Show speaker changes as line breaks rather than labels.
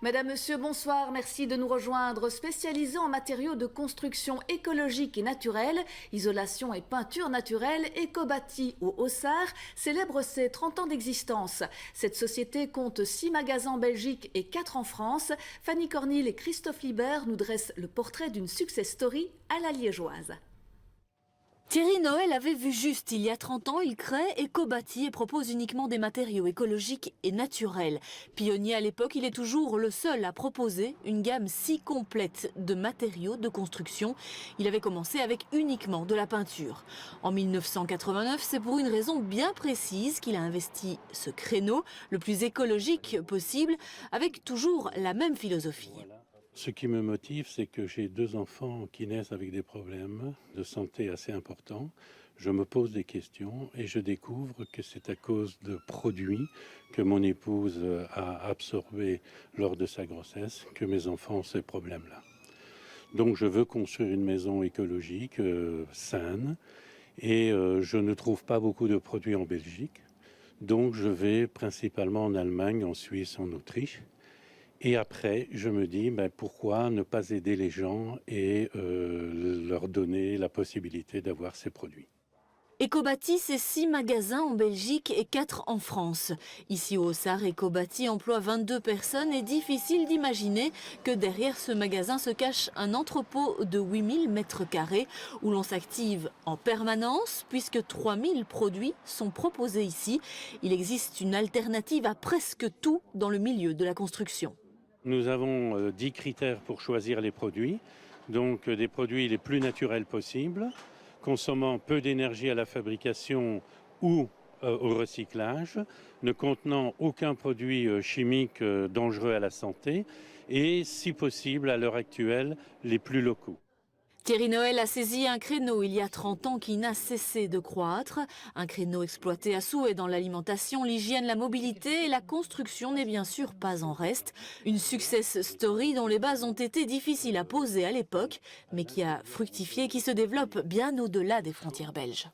Mesdames, Messieurs, bonsoir. Merci de nous rejoindre. Spécialisé en matériaux de construction écologiques et naturels, isolation et peinture naturelle, Ecobati ou Auxarre célèbre ses 30 ans d'existence. Cette société compte 6 magasins en Belgique et 4 en France. Fanny Cornil et Christophe Libert nous dressent le portrait d'une success story à la liégeoise.
Thierry Noël avait vu juste il y a 30 ans, il crée Ecobati et propose uniquement des matériaux écologiques et naturels. Pionnier à l'époque, il est toujours le seul à proposer une gamme si complète de matériaux de construction. Il avait commencé avec uniquement de la peinture. En 1989, c'est pour une raison bien précise qu'il a investi ce créneau le plus écologique possible, avec toujours la même philosophie.
Ce qui me motive, c'est que j'ai 2 enfants qui naissent avec des problèmes de santé assez importants. Je me pose des questions et je découvre que c'est à cause de produits que mon épouse a absorbés lors de sa grossesse que mes enfants ont ces problèmes-là. Donc je veux construire une maison écologique, saine, et je ne trouve pas beaucoup de produits en Belgique. Donc je vais principalement en Allemagne, en Suisse, en Autriche. Et après, je me dis, pourquoi ne pas aider les gens et leur donner la possibilité d'avoir ces produits.
Ecobati, c'est 6 magasins en Belgique et 4 en France. Ici au Auxarre, Ecobati emploie 22 personnes et difficile d'imaginer que derrière ce magasin se cache un entrepôt de 8000 m² où l'on s'active en permanence puisque 3000 produits sont proposés ici. Il existe une alternative à presque tout dans le milieu de la construction.
Nous avons 10 critères pour choisir les produits, donc des produits les plus naturels possibles, consommant peu d'énergie à la fabrication ou au recyclage, ne contenant aucun produit chimique dangereux à la santé et, si possible, à l'heure actuelle, les plus locaux.
Thierry Noël a saisi un créneau il y a 30 ans qui n'a cessé de croître. Un créneau exploité à souhait dans l'alimentation, l'hygiène, la mobilité et la construction n'est bien sûr pas en reste. Une success story dont les bases ont été difficiles à poser à l'époque, mais qui a fructifié et qui se développe bien au-delà des frontières belges.